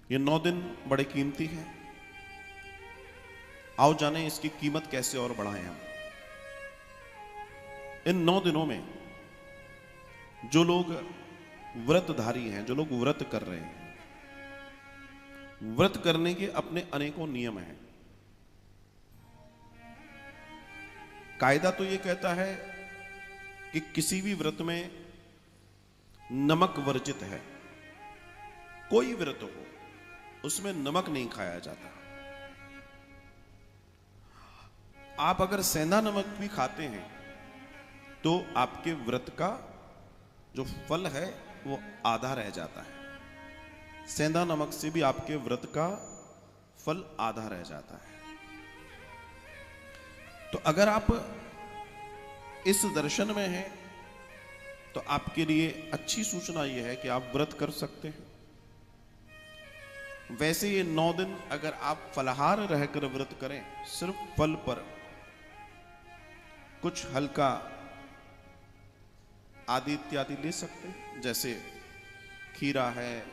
ये 9 दिन बड़े कीमती हैं। आओ जाने इसकी कीमत कैसे और बढ़ाएं हम। इन 9 दिनों में जो लोग व्रतधारी हैं, जो लोग व्रत कर रहे हैं, व्रत करने के अपने अनेकों नियम हैं। कायदा तो ये कहता है कि किसी भी व्रत में नमक वर्जित है। कोई व्रत हो उसमें नमक नहीं खाया जाता। आप अगर सेंधा नमक भी खाते हैं तो आपके व्रत का जो फल है वो आधा रह जाता है। सेंधा नमक से भी आपके व्रत का फल आधा रह जाता है। तो अगर आप इस दर्शन में हैं तो आपके लिए अच्छी सूचना यह है कि आप व्रत कर सकते हैं। वैसे ये 9 दिन अगर आप फलाहार रहकर व्रत करें, सिर्फ फल पर कुछ हल्का आदि इत्यादि ले सकते हैं, जैसे खीरा है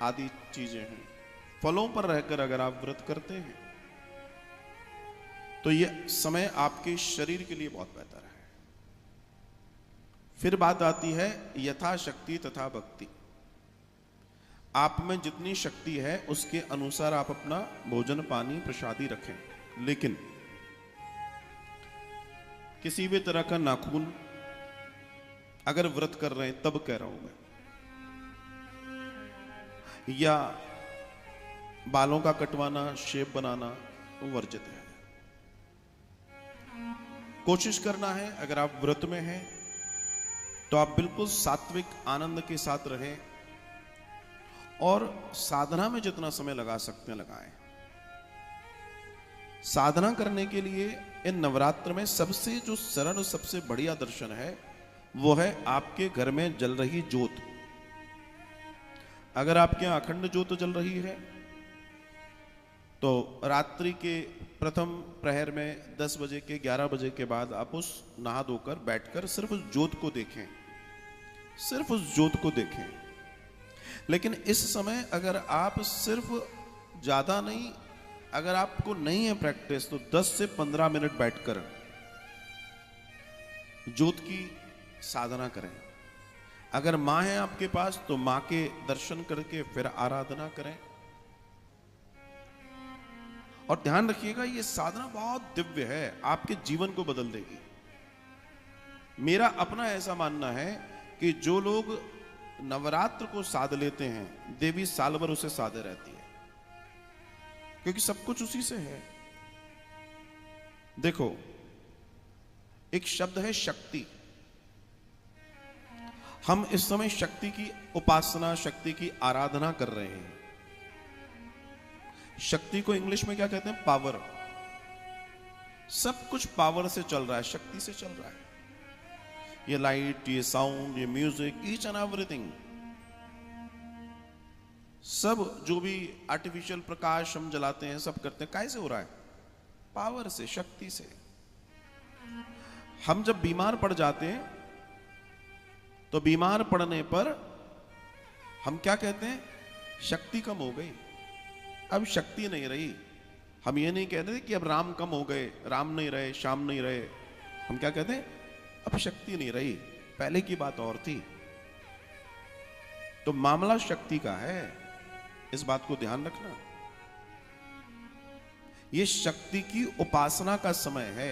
आदि चीजें हैं। फलों पर रहकर अगर आप व्रत करते हैं तो यह समय आपके शरीर के लिए बहुत बेहतर है। फिर बात आती है यथाशक्ति तथा भक्ति। आप में जितनी शक्ति है उसके अनुसार आप अपना भोजन पानी प्रसादी रखें, लेकिन किसी भी तरह का नाखून अगर व्रत कर रहे हैं, तब कह रहा हूं मैं, या बालों का कटवाना, शेप बनाना वो वर्जित है। कोशिश करना है अगर आप व्रत में हैं तो आप बिल्कुल सात्विक आनंद के साथ रहें और साधना में जितना समय लगा सकते हैं लगाएं। साधना करने के लिए इन नवरात्र में सबसे जो सरल, सबसे बढ़िया दर्शन है वो है आपके घर में जल रही ज्योत। अगर आपके यहां अखंड ज्योत जल रही है तो रात्रि के प्रथम प्रहर में 10 बजे के 11 बजे के बाद आप उस नहा धोकर बैठकर सिर्फ उस ज्योत को देखें, सिर्फ उस ज्योत को देखें। लेकिन इस समय अगर आप सिर्फ, ज्यादा नहीं, अगर आपको नहीं है प्रैक्टिस तो 10 से 15 मिनट बैठकर ज्योत की साधना करें। अगर मां है आपके पास तो मां के दर्शन करके फिर आराधना करें। और ध्यान रखिएगा ये साधना बहुत दिव्य है, आपके जीवन को बदल देगी। मेरा अपना ऐसा मानना है कि जो लोग नवरात्र को साध लेते हैं, देवी साल भर उसे साधे रहती है, क्योंकि सब कुछ उसी से है। देखो, एक शब्द है शक्ति। हम इस समय शक्ति की उपासना, शक्ति की आराधना कर रहे हैं। शक्ति को इंग्लिश में क्या कहते हैं? पावर। सब कुछ पावर से चल रहा है, शक्ति से चल रहा है। ये लाइट, ये साउंड, ये म्यूजिक, ईच एंड एवरीथिंग, सब जो भी आर्टिफिशियल प्रकाश हम जलाते हैं, सब करते हैं, कैसे हो रहा है? पावर से, शक्ति से। हम जब बीमार पड़ जाते हैं तो बीमार पड़ने पर हम क्या कहते हैं? शक्ति कम हो गई, अब शक्ति नहीं रही। हम ये नहीं कहते कि अब राम कम हो गए, राम नहीं रहे, श्याम नहीं रहे। हम क्या कहते हैं? अब शक्ति नहीं रही, पहले की बात और थी। तो मामला शक्ति का है, इस बात को ध्यान रखना। यह शक्ति की उपासना का समय है।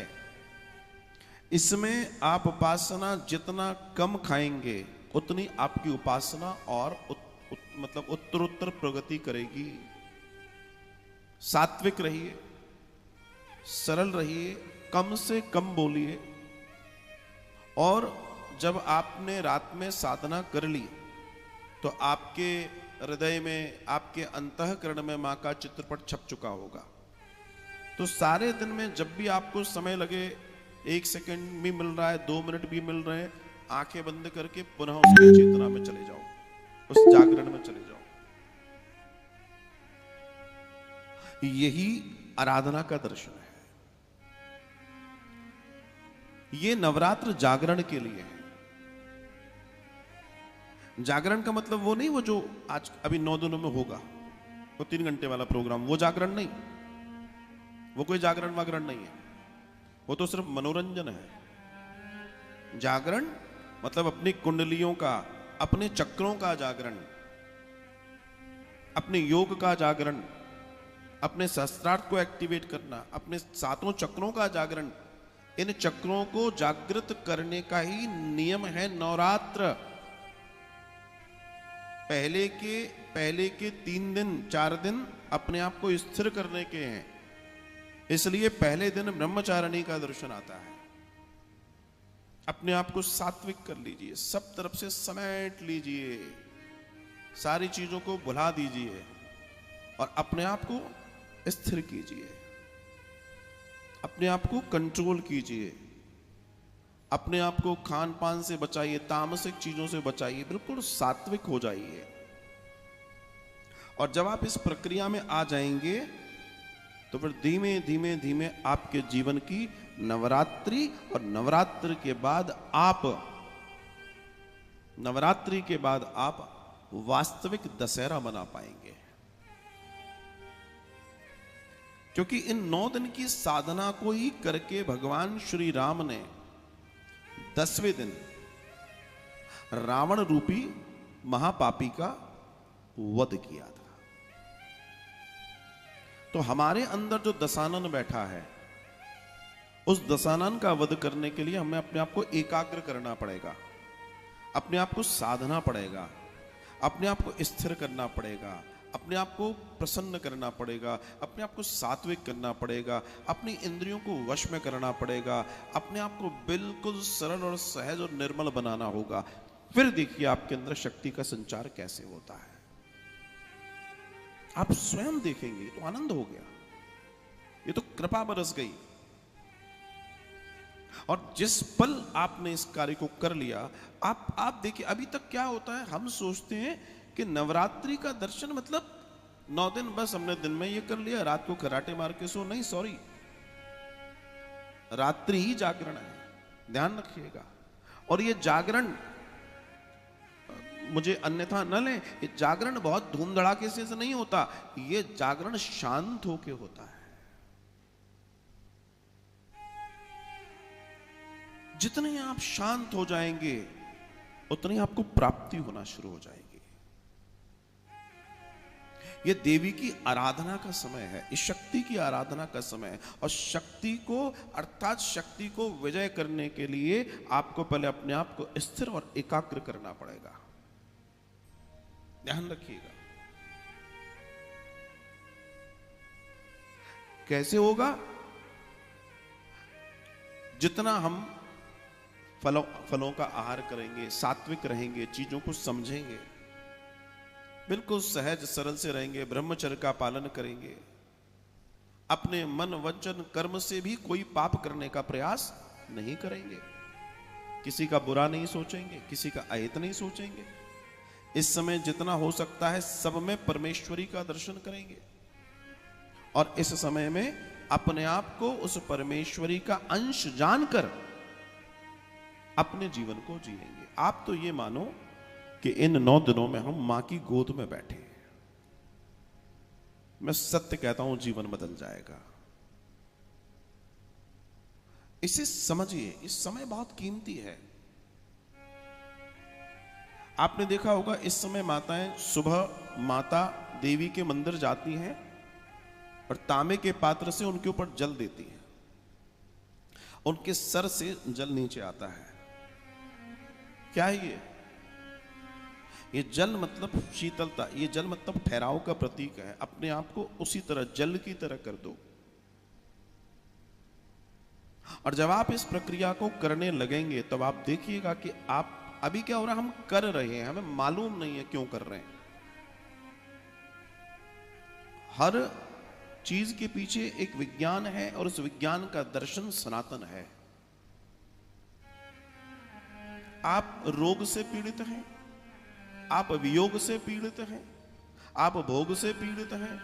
इसमें आप उपासना जितना कम खाएंगे उतनी आपकी उपासना और मतलब उत्तरोत्तर प्रगति करेगी। सात्विक रहिए, सरल रहिए, कम से कम बोलिए। और जब आपने रात में साधना कर ली तो आपके हृदय में, आपके अंतःकरण में मां का चित्रपट छप चुका होगा। तो सारे दिन में जब भी आपको समय लगे, 1 सेकंड भी मिल रहा है, 2 मिनट भी मिल रहे हैं, आंखें बंद करके पुनः उसकी चेतना में चले जाओ, उस जागरण में चले जाओ। यही आराधना का दर्शन है। ये नवरात्र जागरण के लिए है। जागरण का मतलब वो नहीं वो जो आज अभी 9 दिनों में होगा, वो 3 घंटे वाला प्रोग्राम, वो जागरण नहीं, वो कोई जागरण वागरण नहीं है, वो तो सिर्फ मनोरंजन है। जागरण मतलब अपनी कुंडलियों का, अपने चक्रों का जागरण, अपने योग का जागरण, अपने सहस्त्रार्थ को एक्टिवेट करना, अपने 7 चक्रों का जागरण। इन चक्रों को जागृत करने का ही नियम है नवरात्र। पहले के 3 दिन 4 दिन अपने आप को स्थिर करने के हैं, इसलिए पहले दिन ब्रह्मचारिणी का दर्शन आता है। अपने आप को सात्विक कर लीजिए, सब तरफ से समेट लीजिए, सारी चीजों को भुला दीजिए और अपने आप को स्थिर कीजिए, अपने आप को कंट्रोल कीजिए, अपने आप को खान पान से बचाइए, तामसिक चीजों से बचाइए, बिल्कुल सात्विक हो जाइए। और जब आप इस प्रक्रिया में आ जाएंगे तो फिर धीमे धीमे धीमे आपके जीवन की नवरात्रि और नवरात्रि के बाद आप वास्तविक दशहरा मना पाएंगे। क्योंकि इन 9 दिन की साधना को ही करके भगवान श्री राम ने 10वें दिन रावण रूपी महापापी का वध किया था। तो हमारे अंदर जो दशानन बैठा है, उस दशानन का वध करने के लिए हमें अपने आप को एकाग्र करना पड़ेगा, अपने आप को साधना पड़ेगा, अपने आप को स्थिर करना पड़ेगा, अपने आप को प्रसन्न करना पड़ेगा, अपने आप को सात्विक करना पड़ेगा, अपनी इंद्रियों को वश में करना पड़ेगा, अपने आप को बिल्कुल सरल और सहज और निर्मल बनाना होगा। फिर देखिए आपके अंदर शक्ति का संचार कैसे होता है, आप स्वयं देखेंगे। तो आनंद हो गया, ये तो कृपा बरस गई। और जिस पल आपने इस कार्य को कर लिया, आप देखिए अभी तक क्या होता है, हम सोचते हैं कि नवरात्रि का दर्शन मतलब 9 दिन बस हमने दिन में ये कर लिया, रात को खराटे मार के सो। नहीं, सॉरी, रात्रि ही जागरण है, ध्यान रखिएगा। और ये जागरण, मुझे अन्यथा न लें, ये जागरण बहुत धूम धड़ाके से नहीं होता, ये जागरण शांत होके होता है। जितने आप शांत हो जाएंगे उतनी आपको प्राप्ति होना शुरू हो जाएगी। यह देवी की आराधना का समय है, इस शक्ति की आराधना का समय है। और शक्ति को, अर्थात शक्ति को विजय करने के लिए आपको पहले अपने आप को स्थिर और एकाग्र करना पड़ेगा, ध्यान रखिएगा। कैसे होगा? जितना हम फलों का आहार करेंगे, सात्विक रहेंगे, चीजों को समझेंगे, बिल्कुल सहज सरल से रहेंगे, ब्रह्मचर्य का पालन करेंगे, अपने मन वचन कर्म से भी कोई पाप करने का प्रयास नहीं करेंगे, किसी का बुरा नहीं सोचेंगे, किसी का अहित नहीं सोचेंगे। इस समय जितना हो सकता है सब में परमेश्वरी का दर्शन करेंगे और इस समय में अपने आप को उस परमेश्वरी का अंश जानकर अपने जीवन को जिएंगे। आप तो ये मानो कि इन 9 दिनों में हम मां की गोद में बैठे हैं। मैं सत्य कहता हूं, जीवन बदल जाएगा। इसे समझिए, इस समय बहुत कीमती है। आपने देखा होगा इस समय माताएं सुबह माता देवी के मंदिर जाती हैं और तांबे के पात्र से उनके ऊपर जल देती हैं, उनके सर से जल नीचे आता है। क्या है ये जल मतलब शीतलता, ये जल मतलब ठहराव का प्रतीक है। अपने आप को उसी तरह जल की तरह कर दो। और जब आप इस प्रक्रिया को करने लगेंगे तब आप देखिएगा कि आप, अभी क्या हो रहा है, हम कर रहे हैं, हमें मालूम नहीं है क्यों कर रहे हैं। हर चीज के पीछे एक विज्ञान है और उस विज्ञान का दर्शन सनातन है। आप रोग से पीड़ित हैं, आप वियोग से पीड़ित हैं, आप भोग से पीड़ित हैं,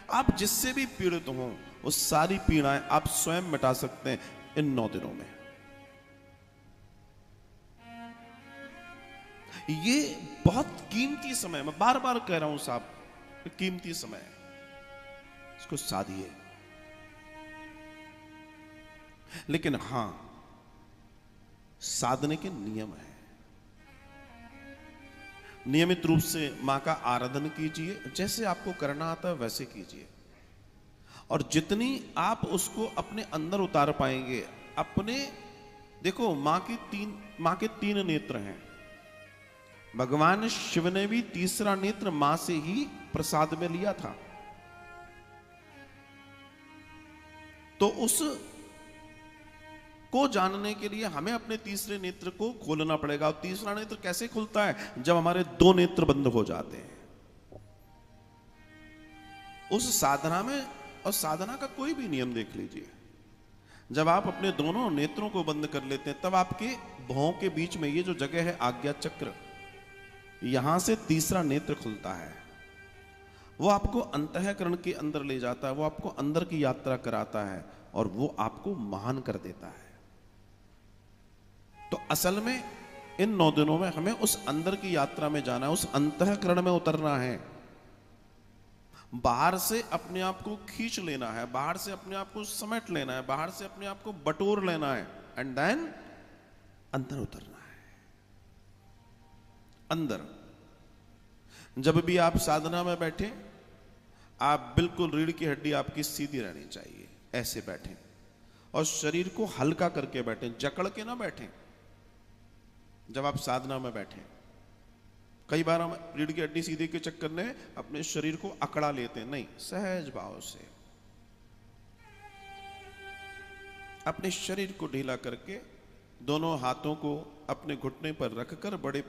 आप जिससे भी पीड़ित हो वो सारी पीड़ाएं आप स्वयं मिटा सकते हैं इन 9 दिनों में। ये बहुत कीमती समय, मैं बार बार कह रहा हूं साहब, कीमती समय है, इसको साधिए। लेकिन हां, साधने के नियम है। नियमित रूप से मां का आराधन कीजिए, जैसे आपको करना आता है वैसे कीजिए। और जितनी आप उसको अपने अंदर उतार पाएंगे, अपने देखो मां के तीन नेत्र हैं। भगवान शिव ने भी तीसरा नेत्र मां से ही प्रसाद में लिया था। तो उस को जानने के लिए हमें अपने तीसरे नेत्र को खोलना पड़ेगा। और तीसरा नेत्र कैसे खुलता है? जब हमारे दो नेत्र बंद हो जाते हैं। उस साधना में, और साधना का कोई भी नियम देख लीजिए, जब आप अपने दोनों नेत्रों को बंद कर लेते हैं, तब आपके भौं के बीच में ये जो जगह है आज्ञा चक्र, यहां से तीसरा नेत्र खुलता है। वो आपको अंतःकरण के अंदर ले जाता है, वो आपको अंदर की यात्रा कराता है, और वो आपको महान कर देता है। तो असल में इन 9 दिनों में हमें उस अंदर की यात्रा में जाना है, उस अंतःकरण में उतरना है। बाहर से अपने आप को खींच लेना है, बाहर से अपने आप को समेट लेना है, बाहर से अपने आप को बटोर लेना है, एंड देन अंदर उतरना है। अंदर जब भी आप साधना में बैठे, आप बिल्कुल रीढ़ की हड्डी आपकी सीधी रहनी चाहिए, ऐसे बैठें। और शरीर को हल्का करके बैठें, जकड़ के ना बैठें। जब आप साधना में बैठें, कई बार हम रीढ़ की हड्डी सीधे के चक्कर में अपने शरीर को अकड़ा लेते हैं। नहीं, सहज भाव से अपने शरीर को ढीला करके दोनों हाथों को अपने घुटने पर रखकर बड़े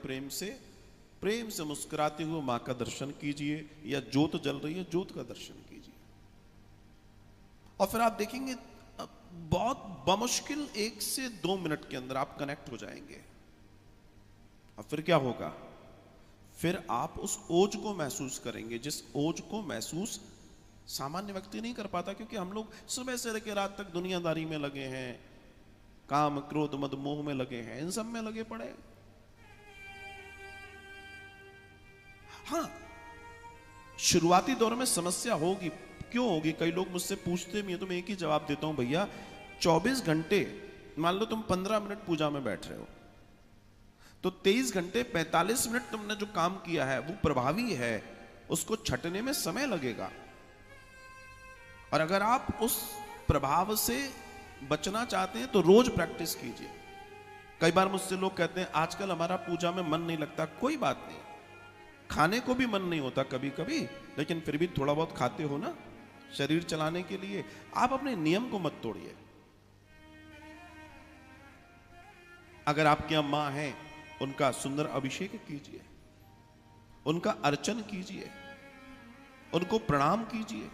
प्रेम से मुस्कुराते हुए मां का दर्शन कीजिए, या ज्योत जल रही है, ज्योत का दर्शन कीजिए। और फिर आप देखेंगे बहुत बमुश्किल 1 से 2 मिनट के अंदर आप कनेक्ट हो जाएंगे। और फिर क्या होगा? फिर आप उस ओज को महसूस करेंगे, जिस ओज को महसूस सामान्य व्यक्ति नहीं कर पाता, क्योंकि हम लोग सुबह से लेकर रात तक दुनियादारी में लगे हैं, काम क्रोध मद मोह में लगे हैं, इन सब में लगे पड़े। हाँ, शुरुआती दौर में समस्या होगी। क्यों होगी? कई लोग मुझसे पूछते भी हैं, तो मैं एक ही जवाब देता हूं, भैया 24 घंटे, मान लो तुम 15 मिनट पूजा में बैठ रहे हो, तो 23 घंटे 45 मिनट तुमने जो काम किया है वो प्रभावी है, उसको छटने में समय लगेगा। और अगर आप उस प्रभाव से बचना चाहते हैं तो रोज प्रैक्टिस कीजिए। कई बार मुझसे लोग कहते हैं आजकल हमारा पूजा में मन नहीं लगता। कोई बात नहीं, खाने को भी मन नहीं होता कभी कभी, लेकिन फिर भी थोड़ा बहुत खाते हो ना, शरीर चलाने के लिए। आप अपने नियम को मत तोड़िए। अगर आपकी अम्मा हैं, उनका सुंदर अभिषेक कीजिए, उनका अर्चन कीजिए, उनको प्रणाम कीजिए,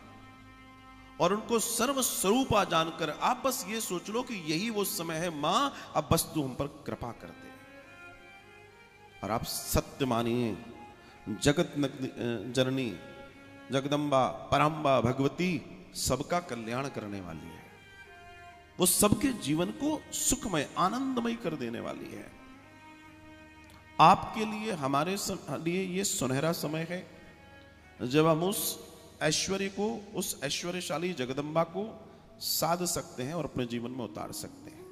और उनको सर्व स्वरूपा जानकर आप बस ये सोच लो कि यही वो समय है, मां अब बस तू हम पर कृपा कर दे। और आप सत्य मानिए, जगत जननी जगदम्बा परम्बा भगवती सबका कल्याण करने वाली है। वो सबके जीवन को सुखमय आनंदमय कर देने वाली है। आपके लिए, हमारे लिए ये सुनहरा समय है जब हम उस ऐश्वर्य को, उस ऐश्वर्यशाली जगदम्बा को साध सकते हैं और अपने जीवन में उतार सकते हैं।